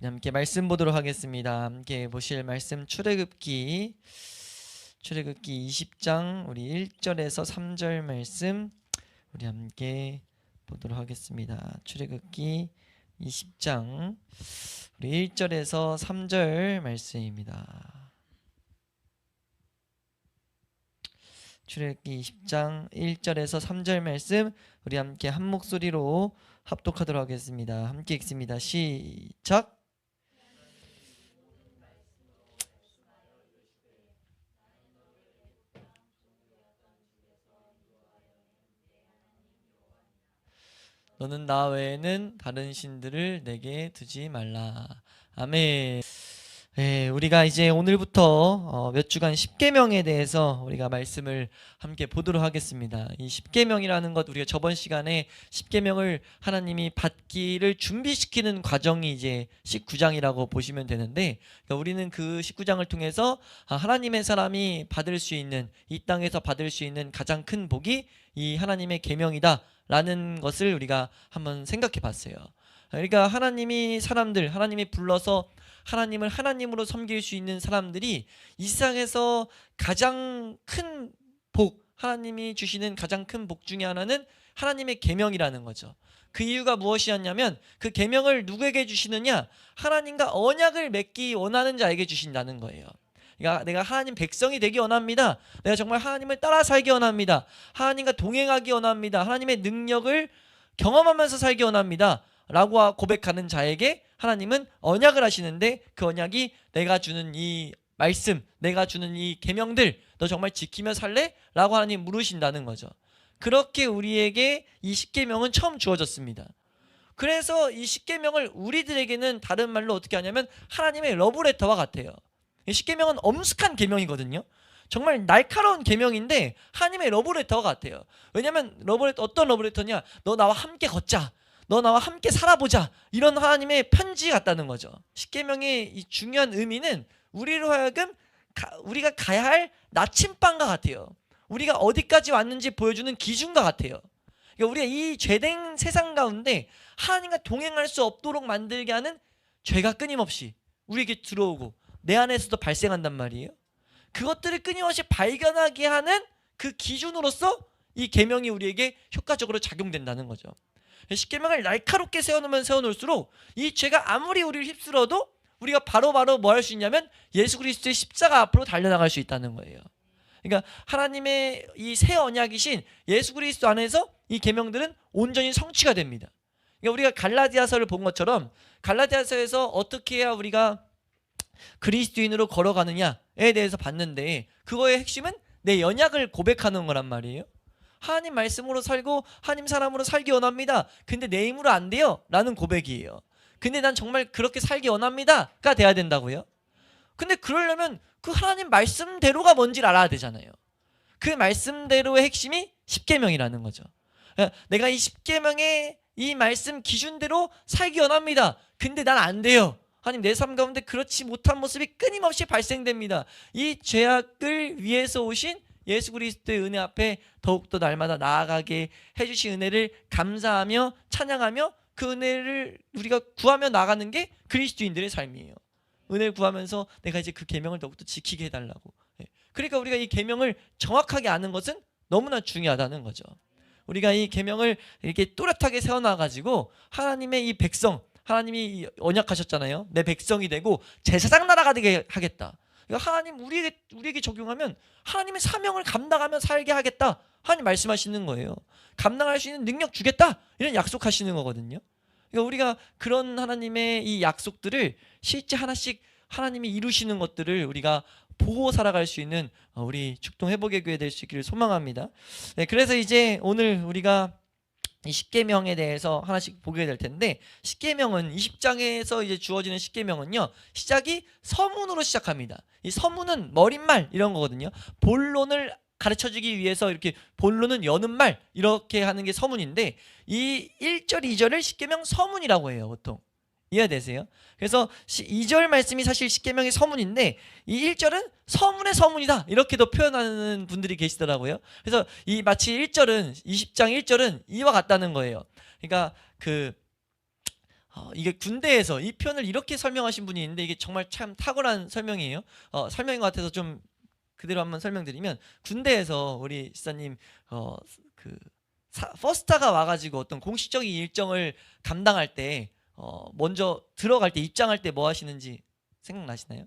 우리 함께 말씀 보도록 하겠습니다. 함께 보실 말씀 출애굽기 20장 우리 1절에서 3절 말씀 우리 함께 보도록 하겠습니다. 출애굽기 20장 우리 1절에서 3절 말씀입니다. 출애굽기 20장 1절에서 3절 말씀 우리 함께 한 목소리로 합독하도록 하겠습니다. 함께 읽습니다. 시작. 너는 나 외에는 다른 신들을 내게 두지 말라. 아멘. 네, 우리가 이제 오늘부터 몇 주간 십계명에 대해서 우리가 말씀을 함께 보도록 하겠습니다. 이 십계명이라는 것, 우리가 저번 시간에 십계명을 하나님이 받기를 준비시키는 과정이 이제 19장이라고 보시면 되는데, 그러니까 우리는 그 19장을 통해서 하나님의 사람이 받을 수 있는, 이 땅에서 받을 수 있는 가장 큰 복이 이 하나님의 계명이다 라는 것을 우리가 한번 생각해 봤어요. 그러니까 하나님이 하나님이 불러서 하나님을 하나님으로 섬길 수 있는 사람들이 이 세상에서 가장 큰 복, 하나님이 주시는 가장 큰 복 중에 하나는 하나님의 계명이라는 거죠. 그 이유가 무엇이었냐면 그 계명을 누구에게 주시느냐? 하나님과 언약을 맺기 원하는 자에게 주신다는 거예요. 그러니까 내가 하나님 백성이 되기 원합니다. 내가 정말 하나님을 따라 살기 원합니다. 하나님과 동행하기 원합니다. 하나님의 능력을 경험하면서 살기 원합니다. 라고 고백하는 자에게 하나님은 언약을 하시는데, 그 언약이 내가 주는 이 말씀, 내가 주는 이 계명들 너 정말 지키며 살래? 라고 하나님 물으신다는 거죠. 그렇게 우리에게 이 십계명은 처음 주어졌습니다. 그래서 이 십계명을 우리들에게는 다른 말로 어떻게 하냐면 하나님의 러브레터와 같아요. 십계명은 엄숙한 계명이거든요. 정말 날카로운 계명인데 하나님의 러브레터와 같아요. 왜냐하면 어떤 러브레터냐? 너 나와 함께 걷자, 너 나와 함께 살아보자, 이런 하나님의 편지 같다는 거죠. 십계명의 이 중요한 의미는 우리로 하여금 우리가 가야 할 나침반과 같아요. 우리가 어디까지 왔는지 보여주는 기준과 같아요. 그러니까 우리가 이 죄된 세상 가운데 하나님과 동행할 수 없도록 만들게 하는 죄가 끊임없이 우리에게 들어오고 내 안에서도 발생한단 말이에요. 그것들을 끊임없이 발견하게 하는 그 기준으로서 이 계명이 우리에게 효과적으로 작용된다는 거죠. 십계명을 날카롭게 세워놓으면 세워놓을수록 이 죄가 아무리 우리를 휩쓸어도 우리가 바로바로 뭐 할 수 있냐면 예수 그리스도의 십자가 앞으로 달려나갈 수 있다는 거예요. 그러니까 하나님의 이 새 언약이신 예수 그리스도 안에서 이 계명들은 온전히 성취가 됩니다. 그러니까 우리가 갈라디아서를 본 것처럼 갈라디아서에서 어떻게 해야 우리가 그리스도인으로 걸어가느냐에 대해서 봤는데, 그거의 핵심은 내 연약을 고백하는 거란 말이에요. 하나님 말씀으로 살고 하나님 사람으로 살기 원합니다. 근데 내 힘으로 안 돼요 라는 고백이에요. 근데 난 정말 그렇게 살기 원합니다가 돼야 된다고요. 근데 그러려면 그 하나님 말씀대로가 뭔지를 알아야 되잖아요. 그 말씀대로의 핵심이 십계명이라는 거죠. 내가 이 십계명의 이 말씀 기준대로 살기 원합니다. 근데 난 안 돼요. 하나님, 내 삶 가운데 그렇지 못한 모습이 끊임없이 발생됩니다. 이 죄악을 위해서 오신 예수 그리스도의 은혜 앞에 더욱더 날마다 나아가게 해주신 은혜를 감사하며 찬양하며 그 은혜를 우리가 구하며 나가는 게 그리스도인들의 삶이에요. 은혜를 구하면서 내가 이제 그 계명을 더욱더 지키게 해달라고. 그러니까 우리가 이 계명을 정확하게 아는 것은 너무나 중요하다는 거죠. 우리가 이 계명을 이렇게 또렷하게 세워놔가지고 하나님의 이 백성, 하나님이 언약하셨잖아요. 내 백성이 되고 제사장 나라가 되게 하겠다. 그러니까 하나님 우리에게 적용하면 하나님의 사명을 감당하며 살게 하겠다. 하나님 말씀하시는 거예요. 감당할 수 있는 능력 주겠다. 이런 약속하시는 거거든요. 그러니까 우리가 그런 하나님의 이 약속들을 실제 하나씩 하나님이 이루시는 것들을 우리가 보고 살아갈 수 있는 우리 축동 회복의 교회 될 수 있기를 소망합니다. 네, 그래서 이제 오늘 우리가 이 십계명에 대해서 하나씩 보게 될 텐데, 십계명은 20장에서 이제 주어지는 십계명은요, 시작이 서문으로 시작합니다. 이 서문은 머릿말 이런 거거든요. 본론을 가르쳐주기 위해서 이렇게 본론은 여는 말 이렇게 하는 게 서문인데, 이 1절 2절을 십계명 서문이라고 해요. 보통 이해되세요? 그래서 2절 말씀이 사실 십계명의 서문인데 이 1절은 서문의 서문이다 이렇게도 표현하는 분들이 계시더라고요. 그래서 이 마치 1절은 20장 1절은 이와 같다는 거예요. 그러니까 이게 군대에서 이 표현을 이렇게 설명하신 분이 있는데 이게 정말 참 탁월한 설명이에요. 설명인 것 같아서 좀 그대로 한번 설명드리면, 군대에서 우리 시사님 그 퍼스타가 와가지고 어떤 공식적인 일정을 감당할 때 먼저 들어갈 때 입장할 때 뭐 하시는지 생각나시나요?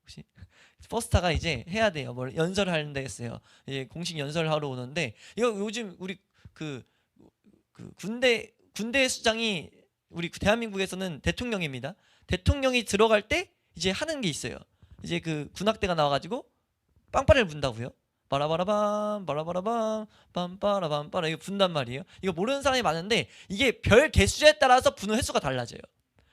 혹시 퍼스타가 이제 해야 돼요. 뭘 연설을 하는데 했어요. 이제 공식 연설을 하러 오는데, 이거 요즘 우리 그 군대 수장이 우리 대한민국에서는 대통령입니다. 대통령이 들어갈 때 이제 하는 게 있어요. 이제 그 군악대가 나와가지고 빵빠레를 분다고요. 바라바라밤 바라바라밤 빰빠라밤빠라 이거 분단 말이에요. 이거 모르는 사람이 많은데 이게 별 개수에 따라서 부는 횟수가 달라져요.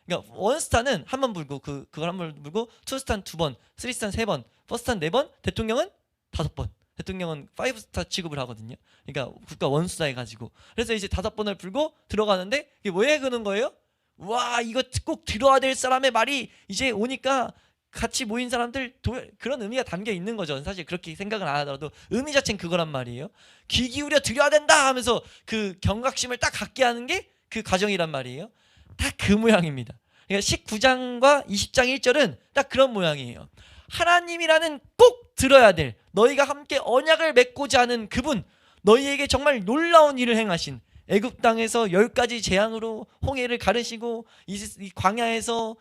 그러니까 원스타는 한 번 불고 그걸 한 번 불고, 투스타는 2번, 쓰리스타는 3번, 퍼스타는 4번, 대통령은 5번. 대통령은 5스타 취급을 하거든요. 그러니까 국가 원수다 해가지고. 그래서 이제 5번을 불고 들어가는데 이게 왜 그러는 거예요? 와, 이거 꼭 들어야 될 사람의 말이 이제 오니까 같이 모인 사람들 그런 의미가 담겨 있는 거죠. 사실 그렇게 생각을 안 하더라도 의미 자체는 그거란 말이에요. 귀 기울여 드려야 된다 하면서 그 경각심을 딱 갖게 하는 게 그 과정이란 말이에요. 딱 그 모양입니다. 그러니까 19장과 20장 1절은 딱 그런 모양이에요. 하나님이라는 꼭 들어야 될, 너희가 함께 언약을 맺고자 하는 그분, 너희에게 정말 놀라운 일을 행하신, 애굽 땅에서 10가지 재앙으로 홍해를 가르시고 이 광야에서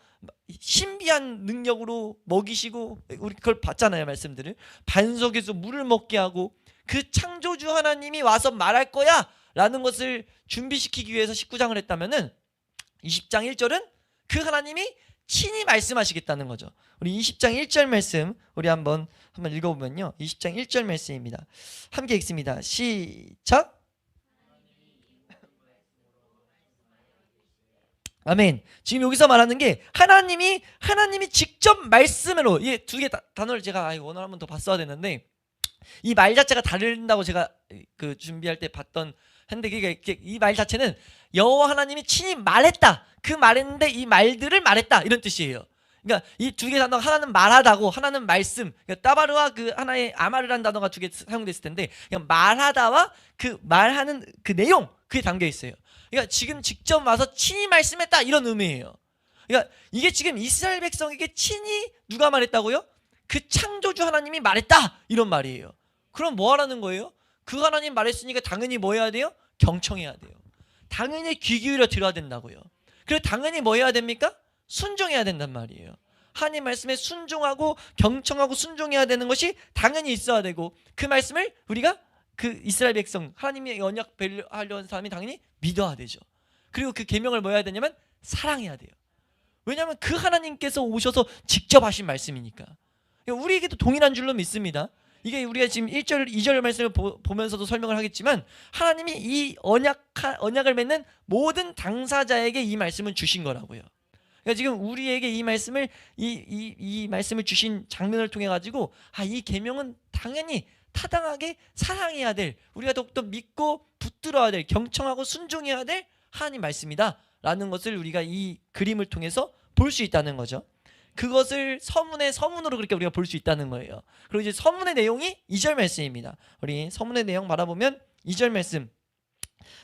신비한 능력으로 먹이시고, 우리 그걸 봤잖아요. 말씀들을 반석에서 물을 먹게 하고 그 창조주 하나님이 와서 말할 거야 라는 것을 준비시키기 위해서 19장을 했다면은 20장 1절은 그 하나님이 친히 말씀하시겠다는 거죠. 우리 20장 1절 말씀 우리 한번 읽어보면요, 20장 1절 말씀입니다. 함께 읽습니다. 시작. 아멘. 지금 여기서 말하는 게 하나님이 직접 말씀으로, 이 두 개 단어를 제가 오늘 한번 더 봤어야 되는데 이 말 자체가 다른다고 제가 그 준비할 때 봤던 했는데, 이 말 자체는 여호와 하나님이 친히 말했다, 그 말했는데 이 말들을 말했다 이런 뜻이에요. 그러니까 이 두 개 단어가, 하나는 말하다고 하나는 말씀, 그러니까 따바르와 그 하나의 아마르라는 단어가 두 개 사용됐을 텐데, 그냥 말하다와 그 말하는 그 내용, 그게 담겨 있어요. 그러니까 지금 직접 와서 친히 말씀했다 이런 의미예요. 그러니까 이게 지금 이스라엘 백성에게 친히 누가 말했다고요? 그 창조주 하나님이 말했다 이런 말이에요. 그럼 뭐 하라는 거예요? 그 하나님 말했으니까 당연히 뭐 해야 돼요? 경청해야 돼요. 당연히 귀 기울여 들어야 된다고요. 그리고 당연히 뭐 해야 됩니까? 순종해야 된단 말이에요. 하나님 말씀에 순종하고 경청하고 순종해야 되는 것이 당연히 있어야 되고, 그 말씀을 우리가 그 이스라엘 백성, 하나님의 언약 하려는 사람이 당연히 믿어야 되죠. 그리고 그 계명을 뭐 해야 되냐면 사랑해야 돼요. 왜냐하면 그 하나님께서 오셔서 직접 하신 말씀이니까. 우리에게도 동일한 줄로 믿습니다. 이게 우리가 지금 1절, 2절 말씀을 보면서도 설명을 하겠지만, 하나님이 이 언약을 맺는 모든 당사자에게 이 말씀을 주신 거라고요. 그러니까 지금 우리에게 이 말씀을 이 말씀을 주신 장면을 통해 가지고, 이 계명은 당연히 타당하게 사랑해야 될, 우리가 더욱더 믿고 붙들어야 될, 경청하고 순종해야 될 하나님 말씀이다 라는 것을 우리가 이 그림을 통해서 볼 수 있다는 거죠. 그것을 서문으로 그렇게 우리가 볼 수 있다는 거예요. 그리고 이제 서문의 내용이 2절 말씀입니다. 우리 서문의 내용 바라보면 2절 말씀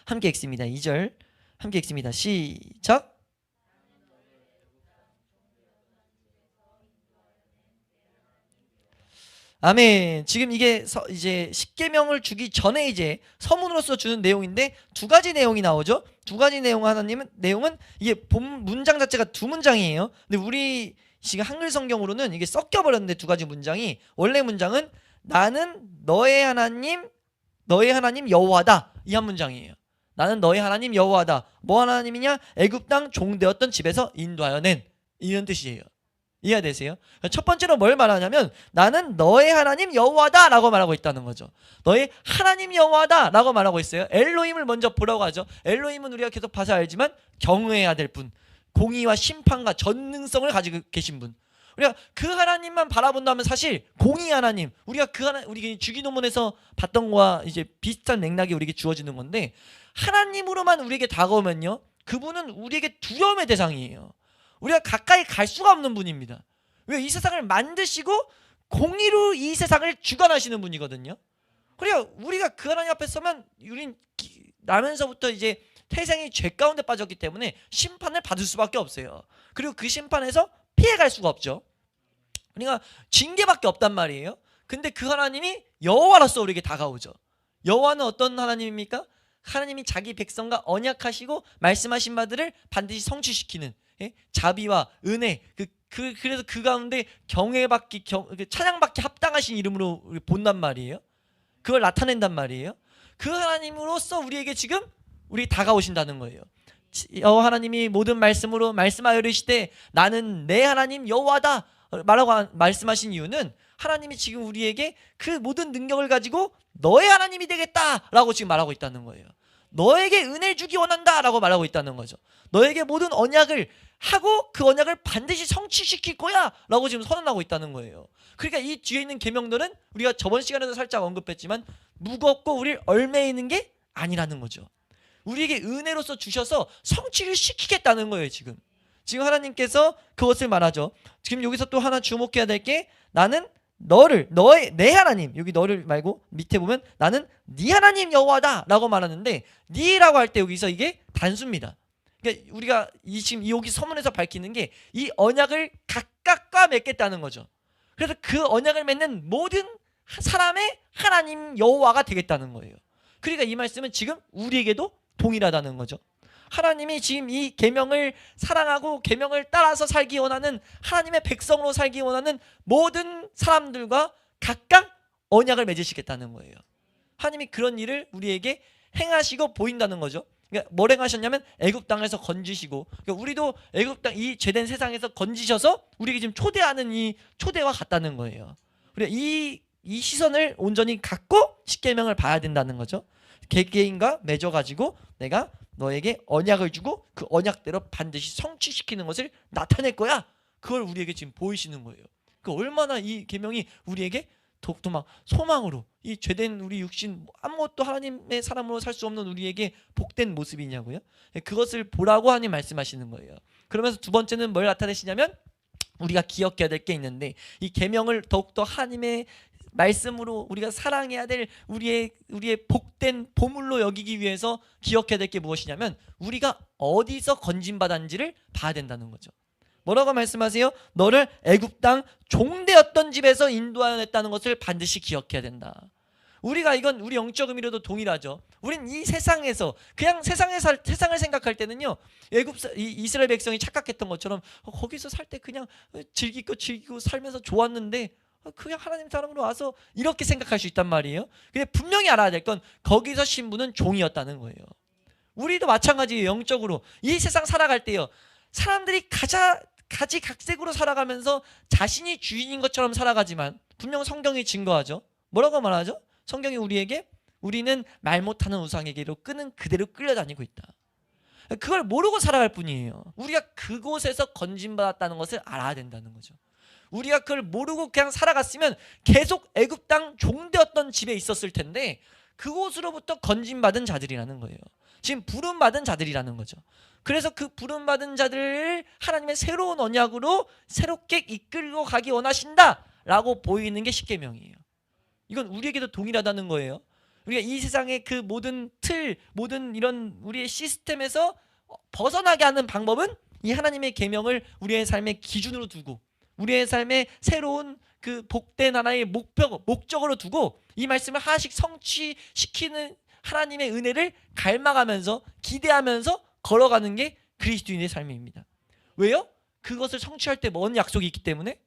함께 읽습니다. 2절 함께 읽습니다. 시작. 아멘. 지금 이게 이제 십계명을 주기 전에 이제 서문으로서 주는 내용인데, 두 가지 내용이 나오죠. 두 가지 내용은 이게 본 문장 자체가 두 문장이에요. 근데 우리 지금 한글 성경으로는 이게 섞여 버렸는데, 두 가지 문장이, 원래 문장은 나는 너의 하나님 여호와다, 이 한 문장이에요. 나는 너의 하나님 여호와다. 뭐 하나님이냐? 애굽 땅 종되었던 집에서 인도하여 낸, 이런 뜻이에요. 이해되세요? 첫 번째로 뭘 말하냐면 나는 너의 하나님 여호와다 라고 말하고 있다는 거죠. 너의 하나님 여호와다 라고 말하고 있어요. 엘로힘을 먼저 보라고 하죠. 엘로힘은 우리가 계속 봐서 알지만 경외해야 될 분, 공의와 심판과 전능성을 가지고 계신 분. 우리가 그 하나님만 바라본다면 사실 공의 하나님, 우리가 우리 주기도문에서 봤던 거와 이제 비슷한 맥락이 우리에게 주어지는 건데, 하나님으로만 우리에게 다가오면요, 그분은 우리에게 두려움의 대상이에요. 우리가 가까이 갈 수가 없는 분입니다. 왜? 이 세상을 만드시고 공의로 이 세상을 주관하시는 분이거든요. 그러니까 우리가 그 하나님 앞에 서면 우린 나면서부터 이제 태생이 죄 가운데 빠졌기 때문에 심판을 받을 수밖에 없어요. 그리고 그 심판에서 피해갈 수가 없죠. 그러니까 징계밖에 없단 말이에요. 근데 그 하나님이 여호와로서 우리에게 다가오죠. 여호와는 어떤 하나님입니까? 하나님이 자기 백성과 언약하시고 말씀하신 바들을 반드시 성취시키는, 자비와 은혜, 그래서 그 가운데 경외받기, 찬양받기 합당하신 이름으로 본단 말이에요. 그걸 나타낸단 말이에요. 그 하나님으로서 우리에게 지금 우리 다가오신다는 거예요. 여호와 하나님이 모든 말씀으로 말씀하여 이르시되 나는 내 하나님 여호와다 라고 말씀하신 이유는 하나님이 지금 우리에게 그 모든 능력을 가지고 너의 하나님이 되겠다라고 지금 말하고 있다는 거예요. 너에게 은혜를 주기 원한다라고 말하고 있다는 거죠. 너에게 모든 언약을 하고 그 언약을 반드시 성취시킬 거야 라고 지금 선언하고 있다는 거예요. 그러니까 이 뒤에 있는 계명들은 우리가 저번 시간에도 살짝 언급했지만 무겁고 우리를 얽매이는 게 아니라는 거죠. 우리에게 은혜로서 주셔서 성취를 시키겠다는 거예요. 지금 하나님께서 그것을 말하죠. 지금 여기서 또 하나 주목해야 될 게 나는 내 하나님, 여기 너를 말고 밑에 보면 나는 네 하나님 여호와다 라고 말하는데 네라고 할 때 여기서 이게 단수입니다. 그러니까 우리가 지금 여기 서문에서 밝히는 게 이 언약을 각각과 맺겠다는 거죠. 그래서 그 언약을 맺는 모든 사람의 하나님 여호와가 되겠다는 거예요. 그러니까 이 말씀은 지금 우리에게도 동일하다는 거죠. 하나님이 지금 이 계명을 사랑하고 계명을 따라서 살기 원하는 하나님의 백성으로 살기 원하는 모든 사람들과 각각 언약을 맺으시겠다는 거예요. 하나님이 그런 일을 우리에게 행하시고 보인다는 거죠. 그러니까 뭘 행하셨냐면 애굽 땅에서 건지시고, 그러니까 우리도 애굽 땅 이 죄된 세상에서 건지셔서 우리에게 지금 초대하는 이 초대와 같다는 거예요. 우리가 이 시선을 온전히 갖고 십계명을 봐야 된다는 거죠. 개개인과 맺어가지고 내가 너에게 언약을 주고 그 언약대로 반드시 성취시키는 것을 나타낼 거야. 그걸 우리에게 지금 보이시는 거예요. 얼마나 이 계명이 우리에게 더욱더 막 소망으로, 이 죄된 우리 육신 아무것도 하나님의 사람으로 살 수 없는 우리에게 복된 모습이냐고요. 그것을 보라고 하나님 말씀하시는 거예요. 그러면서 두 번째는 뭘 나타내시냐면 우리가 기억해야 될 게 있는데 이 계명을 더욱더 하나님의 말씀으로 우리가 사랑해야 될 우리의 복된 보물로 여기기 위해서 기억해야 될 게 무엇이냐면 우리가 어디서 건진받았는지를 봐야 된다는 거죠. 뭐라고 말씀하세요? 너를 애굽 땅 종되었던 집에서 인도하였다는 것을 반드시 기억해야 된다. 우리가 이건 우리 영적 의미로도 동일하죠. 우린 이 세상에서 그냥 세상을 생각할 때는요, 이스라엘 백성이 착각했던 것처럼 거기서 살 때 그냥 즐기고 살면서 좋았는데 그냥 하나님 사람으로 와서 이렇게 생각할 수 있단 말이에요. 근데 분명히 알아야 될 건 거기서 신부는 종이었다는 거예요. 우리도 마찬가지예요. 영적으로 이 세상 살아갈 때요, 사람들이 가지각색으로 살아가면서 자신이 주인인 것처럼 살아가지만 분명 성경이 증거하죠. 뭐라고 말하죠? 성경이 우리에게 우리는 말 못하는 우상에게로 끄는 그대로 끌려다니고 있다. 그걸 모르고 살아갈 뿐이에요. 우리가 그곳에서 건진받았다는 것을 알아야 된다는 거죠. 우리가 그걸 모르고 그냥 살아갔으면 계속 애굽 땅 종되었던 집에 있었을 텐데 그곳으로부터 건진받은 자들이라는 거예요. 지금 부름받은 자들이라는 거죠. 그래서 그 부름받은 자들을 하나님의 새로운 언약으로 새롭게 이끌고 가기 원하신다라고 보이는 게 십계명이에요. 이건 우리에게도 동일하다는 거예요. 우리가 이 세상의 그 모든 모든 이런 우리의 시스템에서 벗어나게 하는 방법은 이 하나님의 계명을 우리의 삶의 기준으로 두고 우리의 삶의 새로운 그 복된 하나의 목적으로 두고 이 말씀을 하나씩 성취시키는 하나님의 은혜를 갈망하면서 기대하면서 걸어가는 게 그리스도인의 삶입니다. 왜요? 그것을 성취할 때 뭔 약속이 있기 때문에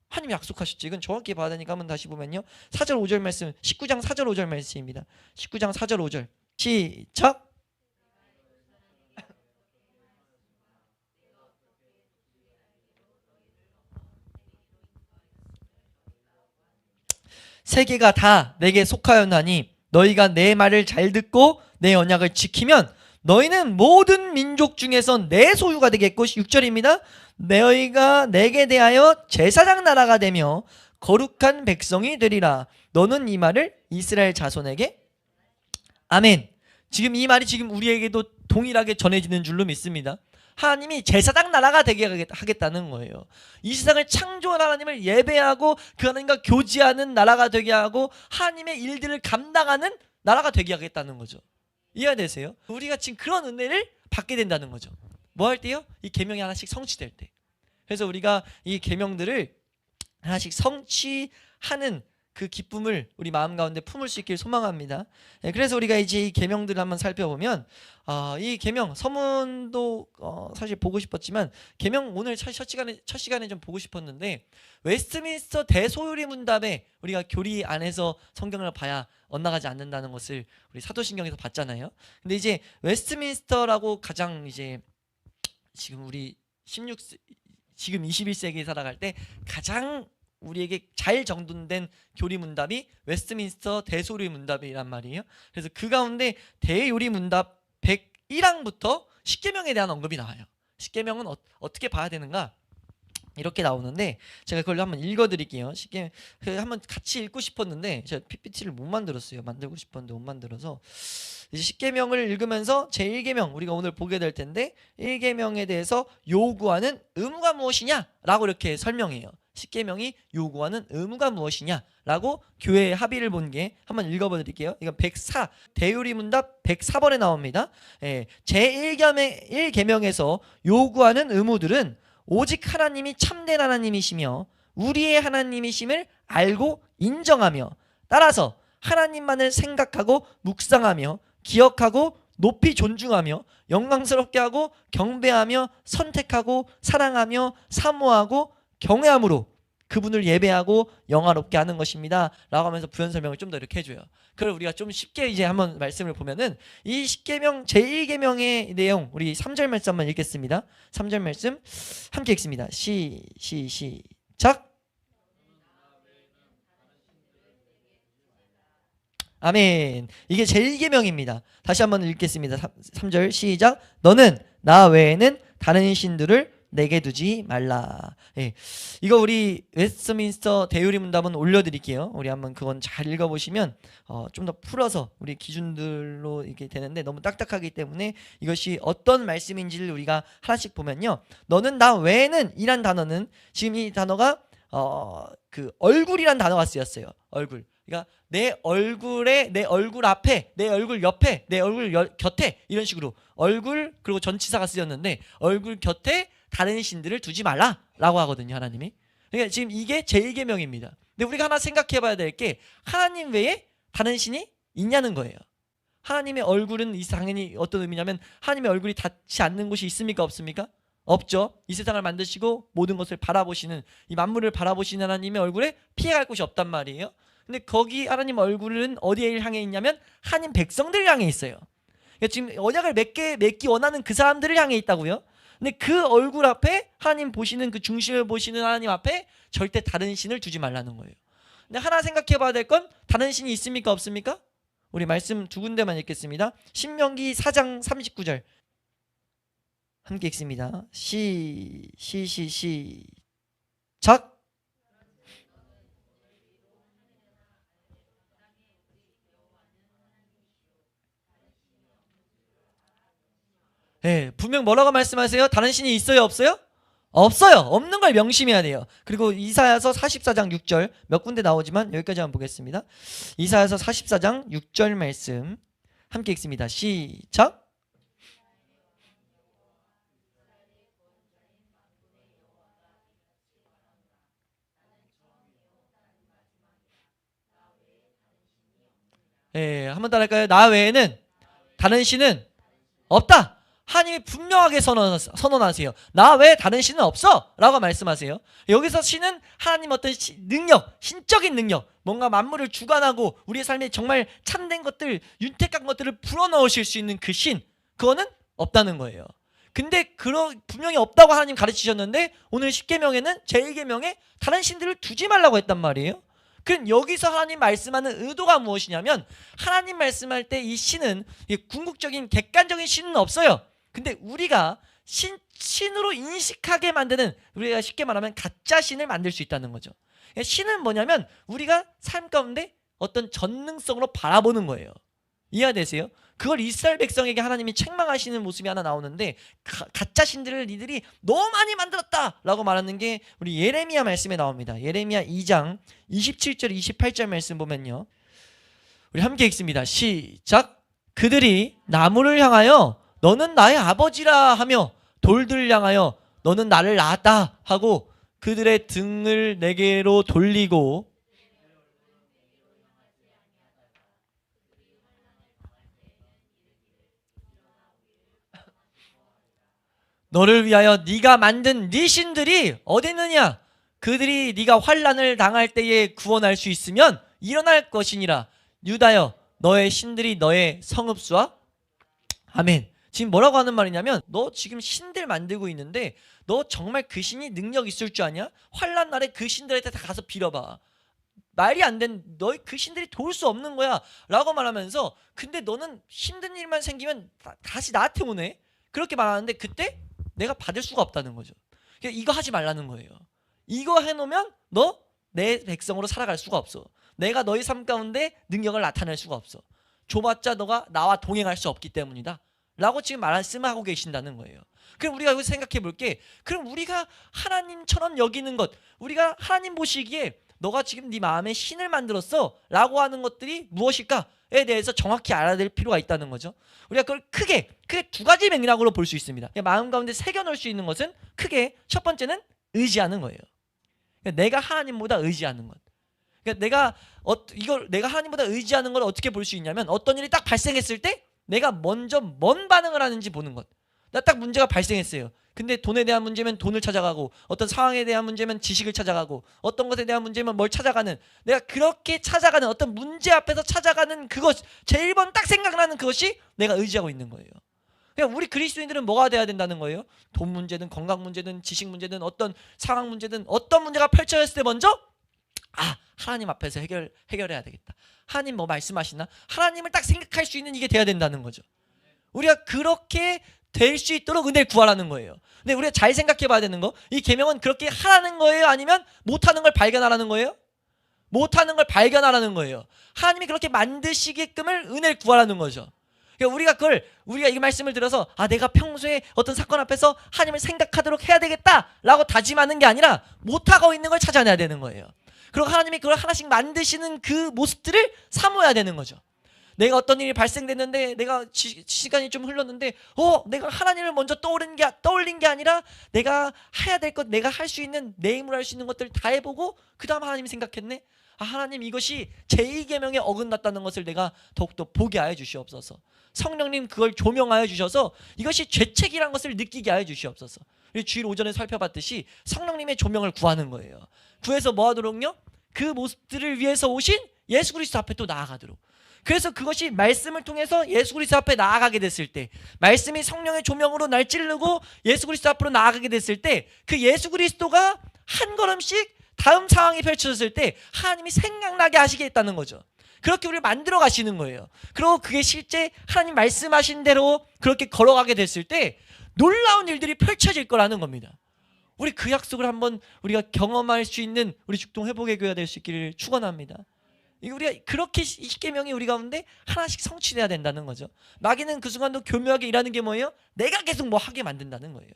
하나님이 약속하셨죠. 이건 정확히 봐야 되니까 한번 다시 보면요. 4절 5절 말씀, 19장 4절 5절 말씀입니다. 19장 4절 5절 시작. 세계가 다 내게 속하였나니 너희가 내 말을 잘 듣고 내 언약을 지키면 너희는 모든 민족 중에서 내 소유가 되겠고 6절입니다. 너희가 내게 대하여 제사장 나라가 되며 거룩한 백성이 되리라. 너는 이 말을 이스라엘 자손에게 아멘. 지금 이 말이 지금 우리에게도 동일하게 전해지는 줄로 믿습니다. 하나님이 제사장 나라가 되게 하겠다는 거예요. 이 세상을 창조한 하나님을 예배하고 그 하나님과 교제하는 나라가 되게 하고 하나님의 일들을 감당하는 나라가 되게 하겠다는 거죠. 이해되세요? 우리가 지금 그런 은혜를 받게 된다는 거죠. 뭐 할 때요? 이 계명이 하나씩 성취될 때. 그래서 우리가 이 계명들을 하나씩 성취하는 그 기쁨을 우리 마음 가운데 품을 수 있길 소망합니다. 그래서 우리가 이제 이 계명들을 한번 살펴보면 이 계명 서문도 사실 보고 싶었지만 계명 오늘 첫 시간에 좀 보고 싶었는데 웨스트민스터 대소요리 문답에 우리가 교리 안에서 성경을 봐야 엇나가지 않는다는 것을 우리 사도신경에서 봤잖아요. 근데 이제 웨스트민스터라고 가장 이제 지금 우리 지금 21세기에 살아갈 때 가장 우리에게 잘 정돈된 교리 문답이 웨스트민스터 대소요리 문답이란 말이에요. 그래서 그 가운데 대요리 문답 101항부터 십계명에 대한 언급이 나와요. 십계명은 어떻게 봐야 되는가? 이렇게 나오는데 제가 그걸 한번 읽어드릴게요. 십계명 한번 같이 읽고 싶었는데 제가 PPT를 못 만들었어요. 만들고 싶었는데 못 만들어서 이제 십계명을 읽으면서 제1계명 우리가 오늘 보게 될 텐데 1계명에 대해서 요구하는 의무가 무엇이냐라고 이렇게 설명해요. 십계명이 요구하는 의무가 무엇이냐라고 교회의 합의를 본 게 한번 읽어봐 드릴게요. 이건 104 대요리 문답 104번에 나옵니다. 제1계명에서 요구하는 의무들은 오직 하나님이 참된 하나님이시며 우리의 하나님이심을 알고 인정하며 따라서 하나님만을 생각하고 묵상하며 기억하고 높이 존중하며 영광스럽게 하고 경배하며 선택하고 사랑하며 사모하고 경외함으로 그분을 예배하고 영화롭게 하는 것입니다 라고 하면서 부연 설명을 좀 더 이렇게 해줘요. 그걸 우리가 좀 쉽게 이제 한번 말씀을 보면은 이 십계명 제1계명의 내용 우리 3절 말씀 한번 읽겠습니다. 3절 말씀 함께 읽습니다. 시작. 아멘. 이게 제1계명입니다. 다시 한번 읽겠습니다. 3절 시작. 너는 나 외에는 다른 신들을 내게 두지 말라. 이거 우리 웨스트민스터 대요리 문답은 올려드릴게요. 우리 한번 그건 잘 읽어보시면 좀 더 풀어서 우리 기준들로 이렇게 되는데 너무 딱딱하기 때문에 이것이 어떤 말씀인지를 우리가 하나씩 보면요. 너는 나 외에는 이란 단어는 지금 이 단어가 그 얼굴이란 단어가 쓰였어요. 얼굴. 그러니까 내 얼굴에 내 얼굴 앞에 내 얼굴 옆에 내 얼굴 곁에 이런 식으로 얼굴 그리고 전치사가 쓰였는데 얼굴 곁에 다른 신들을 두지 말라라고 하거든요. 하나님이. 그러니까 지금 이게 제1계명입니다. 근데 우리가 하나 생각해 봐야 될 게 하나님 외에 다른 신이 있냐는 거예요. 하나님의 얼굴은 당연히 어떤 의미냐면 하나님의 얼굴이 닿지 않는 곳이 있습니까? 없습니까? 없죠. 이 세상을 만드시고 모든 것을 바라보시는 이 만물을 바라보시는 하나님의 얼굴에 피해갈 곳이 없단 말이에요. 근데 거기 하나님 얼굴은 어디에 향해 있냐면 하나님 백성들을 향해 있어요. 그러니까 지금 언약을 맺기 원하는 그 사람들을 향해 있다고요. 근데 그 얼굴 앞에 하나님 보시는 그 중심을 보시는 하나님 앞에 절대 다른 신을 두지 말라는 거예요. 근데 하나 생각해 봐야 될 건 다른 신이 있습니까? 없습니까? 우리 말씀 두 군데만 읽겠습니다. 신명기 4장 39절 함께 읽습니다. 시작. 분명 뭐라고 말씀하세요? 다른 신이 있어요? 없어요? 없어요. 없는 걸 명심해야 돼요. 그리고 이사야서 44장 6절 몇 군데 나오지만 여기까지 한번 보겠습니다. 이사야서 44장 6절 말씀 함께 읽습니다. 시작. 한번 따라할까요? 나 외에는 다른 신은 없다. 하나님이 분명하게 선언하세요. 나 외에 다른 신은 없어 라고 말씀하세요. 여기서 신은 하나님 어떤 능력, 신적인 능력, 뭔가 만물을 주관하고 우리의 삶에 정말 참된 것들, 윤택한 것들을 불어넣으실 수 있는 그 신, 그거는 없다는 거예요. 근데 분명히 없다고 하나님 가르치셨는데 오늘 10계명에는 제1계명에 다른 신들을 두지 말라고 했단 말이에요. 그럼 여기서 하나님 말씀하는 의도가 무엇이냐면 하나님 말씀할 때 이 신은 궁극적인 객관적인 신은 없어요. 근데 우리가 신으로 인식하게 만드는, 우리가 쉽게 말하면 가짜 신을 만들 수 있다는 거죠. 신은 뭐냐면 우리가 삶 가운데 어떤 전능성으로 바라보는 거예요. 이해되세요? 그걸 이스라엘 백성에게 하나님이 책망하시는 모습이 하나 나오는데 가짜 신들을 니들이 너무 많이 만들었다라고 말하는 게 우리 예레미야 말씀에 나옵니다. 예레미야 2장 27절 28절 말씀 보면요. 우리 함께 읽습니다. 시작. 그들이 나무를 향하여 너는 나의 아버지라 하며 돌들을 향하여 너는 나를 낳았다 하고 그들의 등을 내게로 돌리고 너를 위하여 네가 만든 네 신들이 어디 있느냐? 그들이 네가 환난을 당할 때에 구원할 수 있으면 일어날 것이니라. 유다여 너의 신들이 너의 성읍수와 아멘. 지금 뭐라고 하는 말이냐면 너 지금 신들 만들고 있는데 너 정말 그 신이 능력 있을 줄 아냐? 환난 날에 그 신들한테 다 가서 빌어봐. 말이 안 된 너희 그 신들이 도울 수 없는 거야 라고 말하면서 근데 너는 힘든 일만 생기면 다시 나한테 오네. 그렇게 말하는데 그때 내가 받을 수가 없다는 거죠. 그러니까 이거 하지 말라는 거예요. 이거 해놓으면 너 내 백성으로 살아갈 수가 없어. 내가 너희 삶 가운데 능력을 나타낼 수가 없어. 줘봤자 너가 나와 동행할 수 없기 때문이다 라고 지금 말씀하고 계신다는 거예요. 그럼 우리가 여기서 생각해 볼게. 그럼 우리가 하나님처럼 여기는 것, 우리가 하나님 보시기에 너가 지금 네 마음에 신을 만들었어 라고 하는 것들이 무엇일까에 대해서 정확히 알아야 될 필요가 있다는 거죠. 우리가 그걸 크게 두 가지 맥락으로 볼 수 있습니다. 마음 가운데 새겨놓을 수 있는 것은 크게 첫 번째는 의지하는 거예요. 내가 하나님보다 의지하는 것. 내가 내가 하나님보다 의지하는 걸 어떻게 볼 수 있냐면 어떤 일이 딱 발생했을 때 내가 먼저 뭔 반응을 하는지 보는 것. 나 딱 문제가 발생했어요. 근데 돈에 대한 문제면 돈을 찾아가고 어떤 상황에 대한 문제면 지식을 찾아가고 어떤 것에 대한 문제면 뭘 찾아가는 내가 그렇게 찾아가는 어떤 문제 앞에서 찾아가는 그것 제일 먼저 딱 생각나는 그것이 내가 의지하고 있는 거예요. 그러니까 우리 그리스도인들은 뭐가 돼야 된다는 거예요? 돈 문제든 건강 문제든 지식 문제든 어떤 상황 문제든 어떤 문제가 펼쳐졌을 때 먼저 하나님 앞에서 해결해야 되겠다. 하나님 뭐 말씀하시나? 하나님을 딱 생각할 수 있는 이게 돼야 된다는 거죠. 우리가 그렇게 될 수 있도록 은혜를 구하라는 거예요. 근데 우리가 잘 생각해 봐야 되는 거, 이 계명은 그렇게 하라는 거예요? 아니면 못하는 걸 발견하라는 거예요? 못하는 걸 발견하라는 거예요. 하나님이 그렇게 만드시게끔을 은혜를 구하라는 거죠. 그러니까 우리가 이 말씀을 들어서 내가 평소에 어떤 사건 앞에서 하나님을 생각하도록 해야 되겠다라고 다짐하는 게 아니라 못하고 있는 걸 찾아내야 되는 거예요. 그리고 하나님이 그걸 하나씩 만드시는 그 모습들을 사모해야 되는 거죠. 내가 어떤 일이 발생됐는데 내가 시간이 좀 흘렀는데 내가 하나님을 먼저 떠올린 게 아니라 내가 해야 될 것, 내가 할 수 있는 내 힘으로 할 수 있는 것들을 다 해보고 그 다음 하나님이 생각했네. 하나님 이것이 제2계명에 어긋났다는 것을 내가 더욱더 보게 하여 주시옵소서. 성령님 그걸 조명하여 주셔서 이것이 죄책이란 것을 느끼게 하여 주시옵소서. 우리 주일 오전에 살펴봤듯이 성령님의 조명을 구하는 거예요. 구해서 뭐 하도록요? 그 모습들을 위해서 오신 예수 그리스도 앞에 또 나아가도록. 그래서 그것이 말씀을 통해서 예수 그리스도 앞에 나아가게 됐을 때, 말씀이 성령의 조명으로 날 찌르고 예수 그리스도 앞으로 나아가게 됐을 때, 그 예수 그리스도가 한 걸음씩 다음 상황이 펼쳐졌을 때 하나님이 생각나게 하시겠다는 거죠. 그렇게 우리를 만들어 가시는 거예요. 그리고 그게 실제 하나님 말씀하신 대로 그렇게 걸어가게 됐을 때 놀라운 일들이 펼쳐질 거라는 겁니다. 우리 그 약속을 한번 우리가 경험할 수 있는 우리 죽동 회복의 교회가 될 수 있기를 축원합니다. 우리가 그렇게 십계명이 우리 가운데 하나씩 성취돼야 된다는 거죠. 마귀는 그 순간도 교묘하게 일하는 게 뭐예요? 내가 계속 뭐 하게 만든다는 거예요.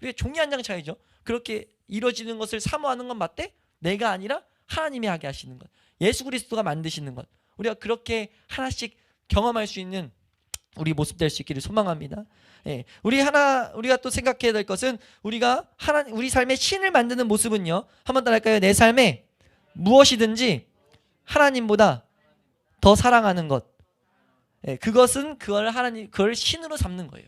우리가 종이 한 장 차이죠. 그렇게 이루어지는 것을 사모하는 건 맞대? 내가 아니라 하나님이 하게 하시는 것, 예수 그리스도가 만드시는 것, 우리가 그렇게 하나씩 경험할 수 있는 우리 모습 될 수 있기를 소망합니다. 우리가 또 생각해야 될 것은 우리가 우리 삶의 신을 만드는 모습은요. 한번 더 할까요? 내 삶에 무엇이든지 하나님보다 더 사랑하는 것. 그것은 그걸 신으로 삼는 거예요.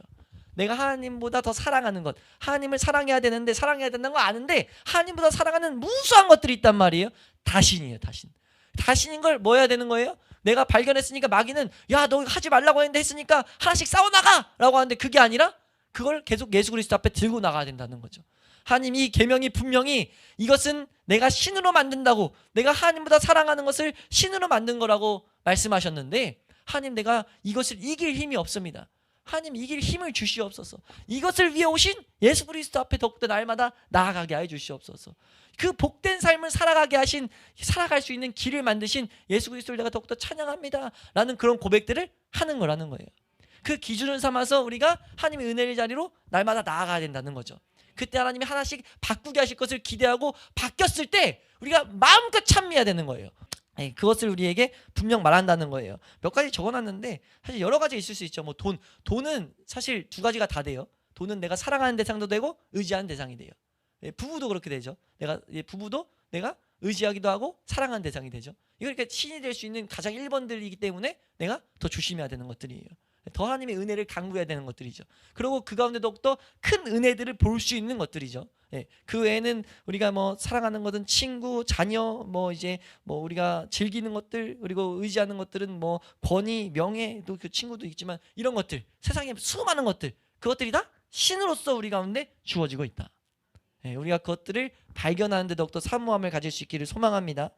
내가 하나님보다 더 사랑하는 것. 하나님을 사랑해야 되는데 사랑해야 된다는 거 아는데 하나님보다 사랑하는 무수한 것들이 있단 말이에요. 다신이에요. 다신인 걸 뭐 해야 되는 거예요? 내가 발견했으니까 마귀는 야 너 하지 말라고 했으니까 하나씩 싸워나가 라고 하는데 그게 아니라 그걸 계속 예수 그리스도 앞에 들고 나가야 된다는 거죠. 하나님 이 계명이 분명히 이것은 내가 신으로 만든다고, 내가 하나님보다 사랑하는 것을 신으로 만든 거라고 말씀하셨는데 하나님 내가 이것을 이길 힘이 없습니다. 하나님 이길 힘을 주시옵소서. 이것을 위해 오신 예수 그리스도 앞에 더욱더 날마다 나아가게 하여 주시옵소서. 그 복된 삶을 살아갈 수 있는 길을 만드신 예수 그리스도를 내가 더욱더 찬양합니다 라는 그런 고백들을 하는 거라는 거예요. 그 기준을 삼아서 우리가 하나님의 은혜의 자리로 날마다 나아가야 된다는 거죠. 그때 하나님이 하나씩 바꾸게 하실 것을 기대하고 바뀌었을 때 우리가 마음껏 찬미해야 되는 거예요. 그것을 우리에게 분명 말한다는 거예요. 몇 가지 적어놨는데 사실 여러 가지 있을 수 있죠. 뭐 돈은 사실 두 가지가 다 돼요. 돈은 내가 사랑하는 대상도 되고 의지하는 대상이 돼요. 부부도 그렇게 되죠. 부부도 내가 의지하기도 하고 사랑하는 대상이 되죠. 이거 이렇게 신이 될 수 있는 가장 1번들이기 때문에 내가 더 조심해야 되는 것들이에요. 더 하나님의 은혜를 강구해야 되는 것들이죠. 그리고 그 가운데도 더 큰 은혜들을 볼 수 있는 것들이죠. 그 외에는 우리가 뭐 사랑하는 것은 친구, 자녀, 뭐 이제 뭐 우리가 즐기는 것들, 그리고 의지하는 것들은 뭐 권위, 명예도 그 친구도 있지만 이런 것들, 세상에 수많은 것들, 그것들이 다 신으로서 우리 가운데 주어지고 있다. 우리가 그것들을 발견하는 데 더욱더 사모함을 가질 수 있기를 소망합니다.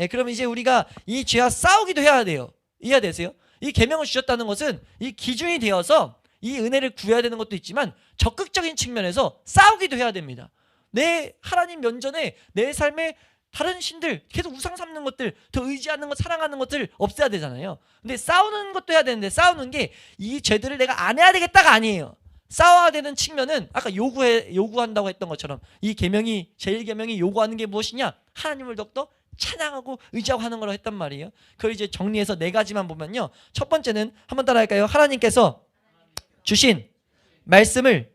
그럼 이제 우리가 이 죄와 싸우기도 해야 돼요. 이해되세요? 이 계명을 주셨다는 것은 이 기준이 되어서 이 은혜를 구해야 되는 것도 있지만 적극적인 측면에서 싸우기도 해야 됩니다. 내 하나님 면전에 내 삶에 다른 신들, 계속 우상 삼는 것들, 더 의지하는 것, 사랑하는 것들 없애야 되잖아요. 근데 싸우는 것도 해야 되는데 싸우는 게 이 죄들을 내가 안 해야 되겠다가 아니에요. 싸워야 되는 측면은 아까 요구한다고 했던 것처럼 이 계명이, 제1계명이 요구하는 게 무엇이냐? 하나님을 더욱더 찬양하고 의지하고 하는 거라고 했단 말이에요. 그걸 이제 정리해서 네 가지만 보면요. 첫 번째는 한번 따라할까요? 하나님께서 주신 말씀을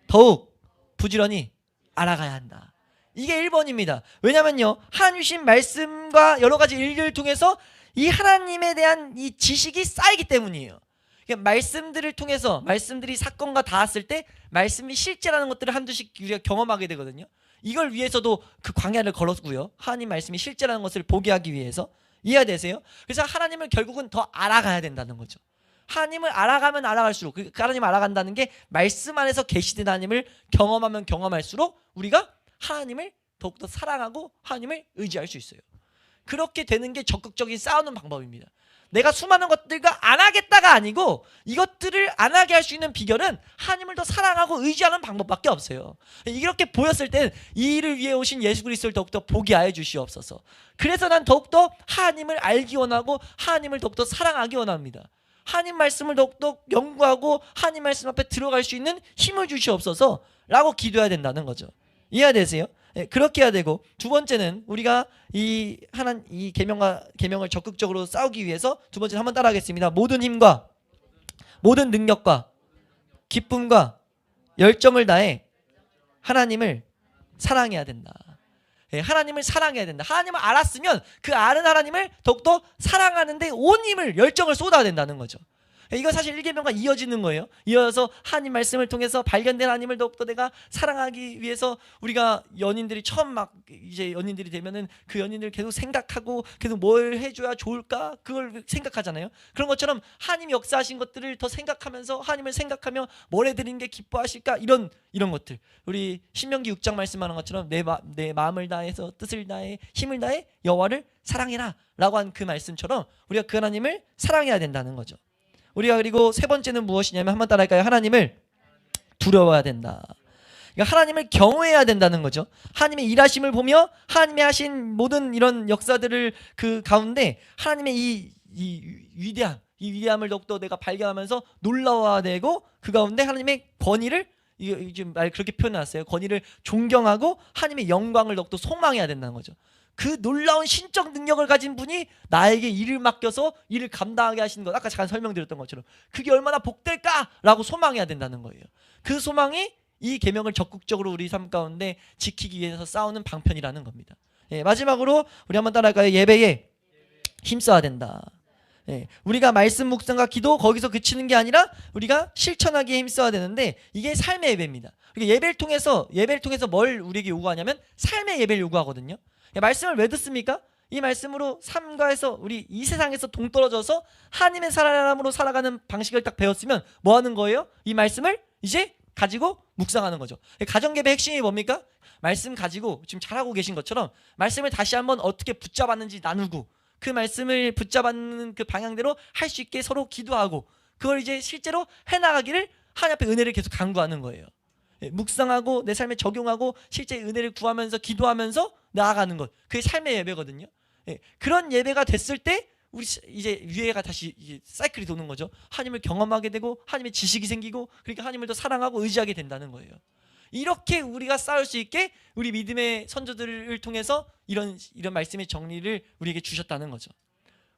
더욱 부지런히 알아가야 한다. 이게 1번입니다. 왜냐면요, 하나님 주신 말씀과 여러 가지 일들을 통해서 이 하나님에 대한 이 지식이 쌓이기 때문이에요. 그러니까 말씀들을 통해서, 말씀들이 사건과 닿았을 때 말씀이 실제라는 것들을 한두씩 우리가 경험하게 되거든요. 이걸 위해서도 그 광야를 걸었고요. 하나님 말씀이 실제라는 것을 보게 하기 위해서. 이해되세요? 그래서 하나님을 결국은 더 알아가야 된다는 거죠. 하나님을 알아가면 알아갈수록, 그 하나님을 알아간다는 게 말씀 안에서 계시된 하나님을 경험하면 경험할수록 우리가 하나님을 더욱더 사랑하고 하나님을 의지할 수 있어요. 그렇게 되는 게 적극적인 싸우는 방법입니다. 내가 수많은 것들과 안 하겠다가 아니고 이것들을 안 하게 할 수 있는 비결은 하나님을 더 사랑하고 의지하는 방법밖에 없어요. 이렇게 보였을 땐 이 일을 위해 오신 예수 그리스도를 더욱더 보게 하여 주시옵소서. 그래서 난 더욱더 하나님을 알기 원하고 하나님을 더욱더 사랑하기 원합니다. 하나님 말씀을 더욱더 연구하고 하나님 말씀 앞에 들어갈 수 있는 힘을 주시옵소서 라고 기도해야 된다는 거죠. 이해되세요? 그렇게 해야 되고, 두 번째는 우리가 이 계명을 적극적으로 싸우기 위해서 두 번째는 한번 따라하겠습니다. 모든 힘과 모든 능력과 기쁨과 열정을 다해 하나님을 사랑해야 된다. 하나님을 사랑해야 된다. 하나님을 알았으면 그 아는 하나님을 더욱더 사랑하는데 온 힘을, 열정을 쏟아야 된다는 거죠. 이거 사실 1계명과 이어지는 거예요. 이어서 하나님 말씀을 통해서 발견된 하나님을 더욱더 내가 사랑하기 위해서 우리가 연인들이 처음 막 이제 연인들이 되면은 그 연인들 계속 생각하고 계속 뭘 해줘야 좋을까 그걸 생각하잖아요. 그런 것처럼 하나님이 역사하신 것들을 더 생각하면서 하나님을 생각하며 뭘 해드리는 게 기뻐하실까 이런 것들. 우리 신명기 6장 말씀하는 것처럼 내 마음을 다해서 뜻을 다해 힘을 다해 여호와를 사랑해라 라고 한 그 말씀처럼 우리가 그 하나님을 사랑해야 된다는 거죠. 우리가 그리고 세 번째는 무엇이냐면 한번 따라할까요? 하나님을 두려워야 된다. 그러니까 하나님을 경외해야 된다는 거죠. 하나님의 일하심을 보며 하나님이 하신 모든 이런 역사들을 그 가운데 하나님의 이 위대함을 더욱더 내가 발견하면서 놀라워야 되고, 그 가운데 하나님의 권위를, 지금 말 그렇게 표현해놨어요. 권위를 존경하고 하나님의 영광을 더욱더 소망해야 된다는 거죠. 그 놀라운 신적 능력을 가진 분이 나에게 일을 맡겨서 일을 감당하게 하시는 것, 아까 잠깐 설명드렸던 것처럼 그게 얼마나 복될까라고 소망해야 된다는 거예요. 그 소망이 이 계명을 적극적으로 우리 삶 가운데 지키기 위해서 싸우는 방편이라는 겁니다. 마지막으로 우리 한번 따라할까요? 예배에 힘써야 된다. 우리가 말씀 묵상과 기도 거기서 그치는 게 아니라 우리가 실천하기에 힘써야 되는데, 이게 삶의 예배입니다. 그러니까 예배를 통해서 뭘 우리에게 요구하냐면 삶의 예배를 요구하거든요. 말씀을 왜 듣습니까? 이 말씀으로 삶과에서 우리 이 세상에서 동떨어져서 하나님의 사람으로 살아가는 방식을 딱 배웠으면 뭐 하는 거예요? 이 말씀을 이제 가지고 묵상하는 거죠. 가정예배 핵심이 뭡니까? 말씀 가지고 지금 잘하고 계신 것처럼 말씀을 다시 한번 어떻게 붙잡았는지 나누고, 그 말씀을 붙잡는 그 방향대로 할 수 있게 서로 기도하고, 그걸 이제 실제로 해나가기를 하나님 앞에 은혜를 계속 간구하는 거예요. 묵상하고 내 삶에 적용하고 실제 은혜를 구하면서 기도하면서 나아가는 것, 그게 삶의 예배거든요. 그런 예배가 됐을 때 우리 이제 위에가 다시 이제 사이클이 도는 거죠. 하나님을 경험하게 되고 하나님의 지식이 생기고, 그러니까 하나님을 더 사랑하고 의지하게 된다는 거예요. 이렇게 우리가 싸울 수 있게 우리 믿음의 선조들을 통해서 이런 말씀의 정리를 우리에게 주셨다는 거죠.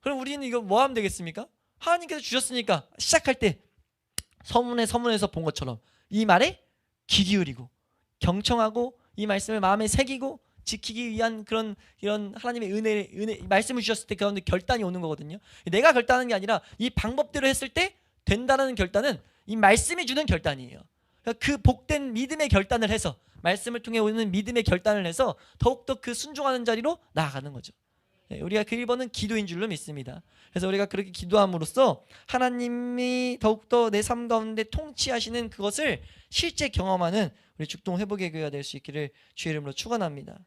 그럼 우리는 이거 뭐 하면 되겠습니까? 하나님께서 주셨으니까 시작할 때 서문에서 본 것처럼 이 말에 귀 기울이고 경청하고 이 말씀을 마음에 새기고 지키기 위한 그런 이런 하나님의 은혜 말씀을 주셨을 때 그런데 결단이 오는 거거든요. 내가 결단하는 게 아니라 이 방법대로 했을 때 된다는 결단은 이 말씀이 주는 결단이에요. 그러니까 그 복된 믿음의 결단을 해서 말씀을 통해 오는 믿음의 결단을 해서 더욱더 그 순종하는 자리로 나아가는 거죠. 우리가 그 1번은 기도인 줄로 믿습니다. 그래서 우리가 그렇게 기도함으로써 하나님이 더욱더 내 삶 가운데 통치하시는 그것을 실제 경험하는 우리 죽동 회복의 교회가 될 수 있기를 주의 이름으로 축원합니다.